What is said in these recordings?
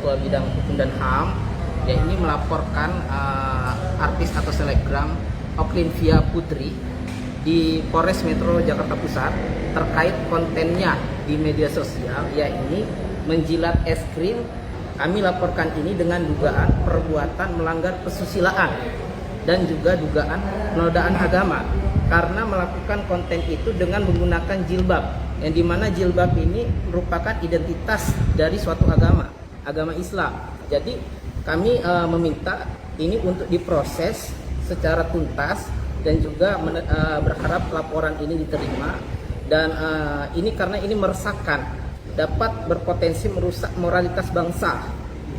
Ketua Bidang Hukum dan HAM, ya ini melaporkan artis atau selebgram Oklin-Via Putri di Polres Metro Jakarta Pusat terkait kontennya di media sosial, yakni menjilat es krim. Kami laporkan ini dengan dugaan perbuatan melanggar kesusilaan dan juga dugaan penodaan agama karena melakukan konten itu dengan menggunakan jilbab, yang dimana jilbab ini merupakan identitas dari suatu agama Islam. Jadi kami meminta ini untuk diproses secara tuntas dan juga berharap laporan ini diterima, dan ini karena ini meresahkan, dapat berpotensi merusak moralitas bangsa.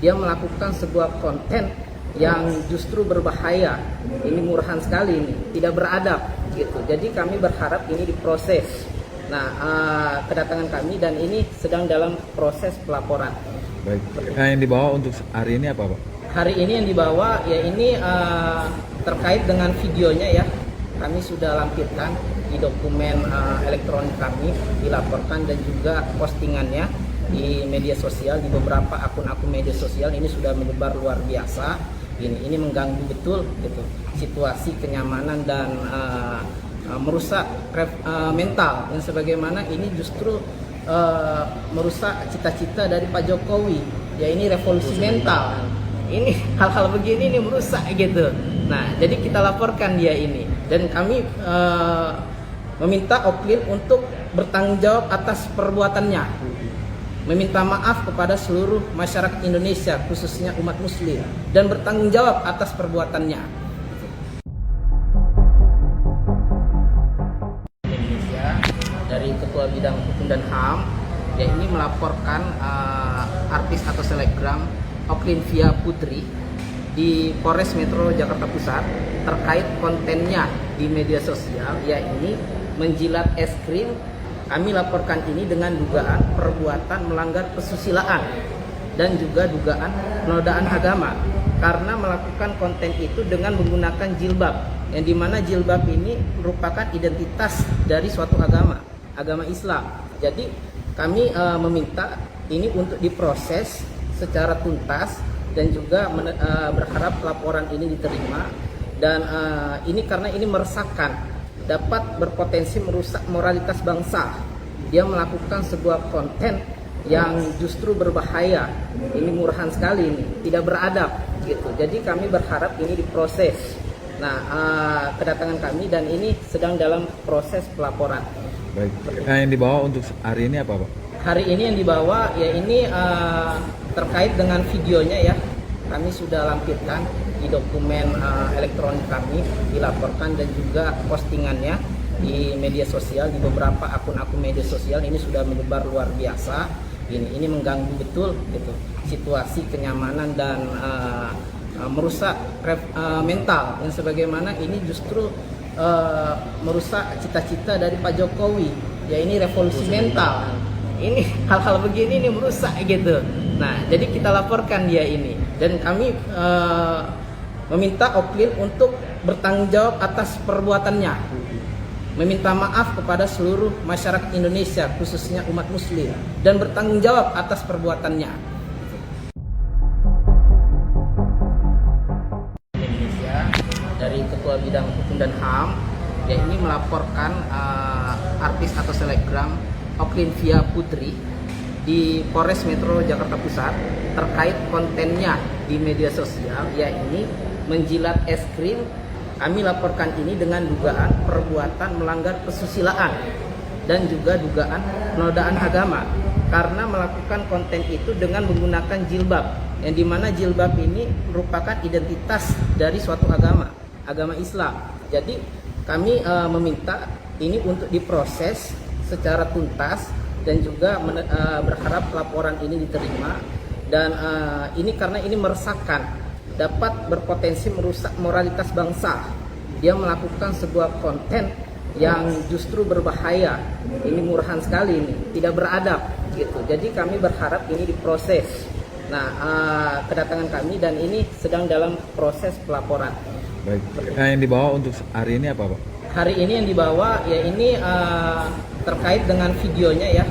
Dia melakukan sebuah konten yang justru berbahaya. Ini murahan sekali, ini tidak beradab gitu. Jadi kami berharap ini diproses. Nah, kedatangan kami dan ini sedang dalam proses pelaporan. Baik. Nah, yang dibawa untuk hari ini apa, Pak? Hari ini yang dibawa ya ini terkait dengan videonya ya. Kami sudah lampirkan di dokumen elektronik kami, dilaporkan dan juga postingannya di media sosial, di beberapa akun-akun media sosial. Ini sudah menyebar luar biasa. Ini mengganggu betul gitu situasi kenyamanan dan merusak mental, yang sebagaimana ini justru merusak cita-cita dari Pak Jokowi. Ya ini revolusi mental. Ini hal-hal begini ini merusak gitu. Nah, jadi kita laporkan dia ini, dan kami meminta Oklin untuk bertanggung jawab atas perbuatannya, meminta maaf kepada seluruh masyarakat Indonesia khususnya umat muslim, dan bertanggung jawab atas perbuatannya. Indonesia dari Ketua Bidang Hukum dan HAM, ya ini melaporkan artis atau selebgram Oklin-Via Putri di Polres Metro Jakarta Pusat terkait kontennya di media sosial, yakni menjilat es krim. Kami laporkan ini dengan dugaan perbuatan melanggar kesusilaan dan juga dugaan penodaan agama karena melakukan konten itu dengan menggunakan jilbab, yang dimana jilbab ini merupakan identitas dari suatu agama Islam. Jadi kami meminta ini untuk diproses secara tuntas dan juga berharap laporan ini diterima, dan ini karena ini meresahkan, dapat berpotensi merusak moralitas bangsa. Dia melakukan sebuah konten yang justru berbahaya. Ini murahan sekali, ini tidak beradab gitu. Jadi kami berharap ini diproses. Nah, kedatangan kami dan ini sedang dalam proses pelaporan. Baik. Nah, yang dibawa untuk hari ini apa, Pak? Hari ini yang dibawa ya ini terkait dengan videonya ya. Kami sudah lampirkan di dokumen elektronik kami, dilaporkan dan juga postingannya di media sosial, di beberapa akun-akun media sosial. Ini sudah menyebar luar biasa. Ini mengganggu betul gitu situasi kenyamanan dan merusak mental, yang sebagaimana ini justru merusak cita-cita dari Pak Jokowi. Ya ini revolusi mental. Ini hal-hal begini ini merusak gitu. Nah, jadi kita laporkan dia ini, dan kami meminta Oklin untuk bertanggung jawab atas perbuatannya, meminta maaf kepada seluruh masyarakat Indonesia khususnya umat muslim, dan bertanggung jawab atas perbuatannya. Indonesia dari Ketua Bidang Hukum dan HAM, ya ini melaporkan artis atau selebgram Oklin-Via Putri di Polres Metro Jakarta Pusat terkait kontennya di media sosial, yakni menjilat es krim. Kami laporkan ini dengan dugaan perbuatan melanggar kesusilaan dan juga dugaan penodaan agama karena melakukan konten itu dengan menggunakan jilbab, yang dimana jilbab ini merupakan identitas dari suatu agama Islam. Jadi kami meminta ini untuk diproses secara tuntas dan juga berharap laporan ini diterima, dan ini karena ini meresahkan, dapat berpotensi merusak moralitas bangsa. Dia melakukan sebuah konten yang justru berbahaya. Ini murahan sekali, ini tidak beradab gitu. Jadi kami berharap ini diproses. Nah, kedatangan kami dan ini sedang dalam proses pelaporan. Baik. Nah, yang dibawa untuk hari ini apa, Pak? Hari ini yang dibawa ya ini terkait dengan videonya ya.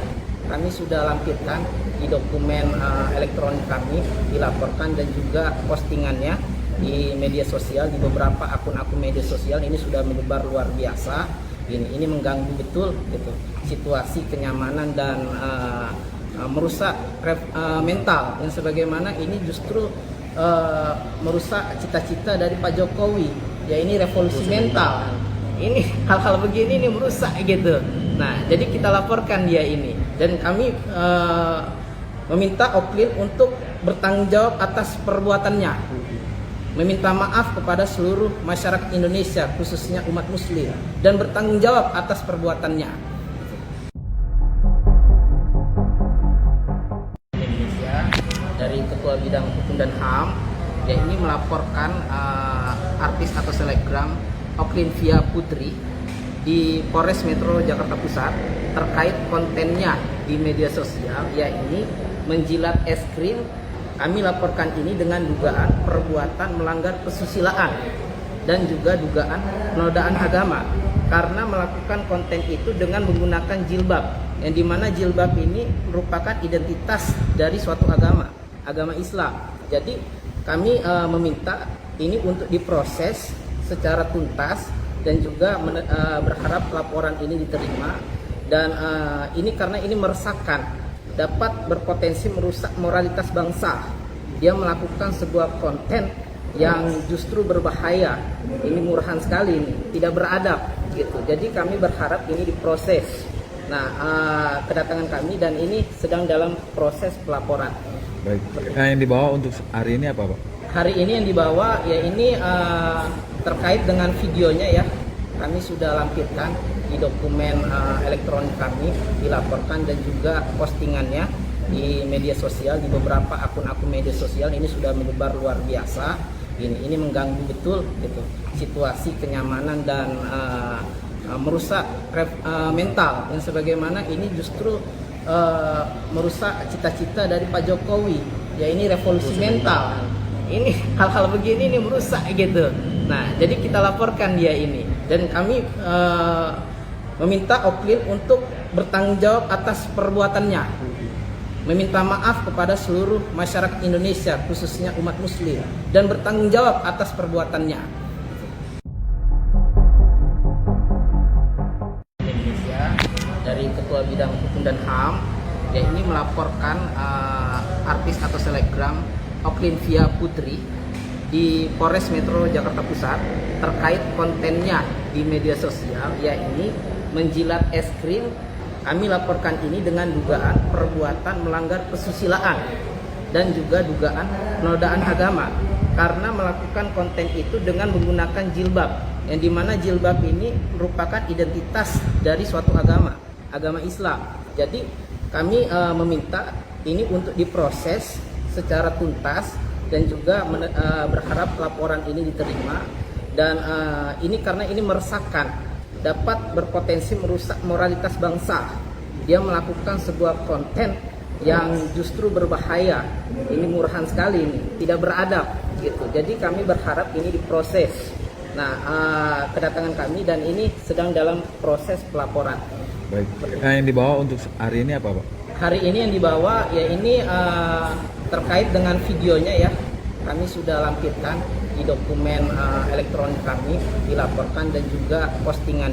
kami sudah lampirkan di dokumen elektronik kami, dilaporkan dan juga postingannya di media sosial, di beberapa akun-akun media sosial ini sudah menyebar luar biasa. Ini mengganggu betul gitu situasi kenyamanan dan merusak mental, yang sebagaimana ini justru merusak cita-cita dari Pak Jokowi, ya ini revolusi mental. Ini hal-hal begini ini merusak gitu. Nah, jadi kita laporkan dia ini dan kami meminta Oklin untuk bertanggung jawab atas perbuatannya, meminta maaf kepada seluruh masyarakat Indonesia khususnya umat muslim dan bertanggung jawab atas perbuatannya. Indonesia dari Ketua Bidang Hukum dan HAM, ya ini melaporkan artis atau selebgram Oklin Via Putri di Polres Metro Jakarta Pusat terkait kontennya di media sosial, yakni menjilat es krim. Kami laporkan ini dengan dugaan perbuatan melanggar kesusilaan dan juga dugaan penodaan agama karena melakukan konten itu dengan menggunakan jilbab, yang dimana jilbab ini merupakan identitas dari suatu agama Islam. Jadi kami meminta ini untuk diproses secara tuntas dan juga berharap laporan ini diterima, dan ini karena ini meresahkan, dapat berpotensi merusak moralitas bangsa. Dia melakukan sebuah konten yang justru berbahaya, ini murahan sekali, ini tidak beradab gitu. Jadi kami berharap ini diproses. Nah, kedatangan kami dan ini sedang dalam proses pelaporan. Baik. Nah, yang dibawa untuk hari ini apa, Pak? Hari ini yang dibawa ya ini terkait dengan videonya ya. Kami sudah lampirkan di dokumen elektronik kami, dilaporkan dan juga postingannya di media sosial, di beberapa akun-akun media sosial ini sudah menyebar luar biasa. Ini mengganggu betul gitu situasi kenyamanan dan merusak mental, yang sebagaimana ini justru merusak cita-cita dari Pak Jokowi, ya ini revolusi mental. Ini hal-hal begini ini merusak gitu. Nah, jadi kita laporkan dia ini dan kami meminta Oklin untuk bertanggung jawab atas perbuatannya, meminta maaf kepada seluruh masyarakat Indonesia khususnya umat muslim dan bertanggung jawab atas perbuatannya. Indonesia dari Ketua Bidang Hukum dan HAM, ya ini melaporkan artis atau selebgram Oklin Via Putri di Polres Metro Jakarta Pusat terkait kontennya di media sosial, yakni menjilat es krim. Kami laporkan ini dengan dugaan perbuatan melanggar kesusilaan dan juga dugaan penodaan agama karena melakukan konten itu dengan menggunakan jilbab, yang dimana jilbab ini merupakan identitas dari suatu agama Islam. Jadi kami meminta ini untuk diproses secara tuntas dan juga berharap laporan ini diterima, dan ini karena ini meresahkan, dapat berpotensi merusak moralitas bangsa. Dia melakukan sebuah konten yang justru berbahaya, ini murahan sekali, ini tidak beradab gitu. Jadi kami berharap ini diproses. Nah, kedatangan kami dan ini sedang dalam proses pelaporan. Baik. Nah, yang dibawa untuk hari ini apa, Pak? Hari ini yang dibawa ya ini terkait dengan videonya ya. Kami sudah lampirkan di dokumen elektronik kami, dilaporkan dan juga postingan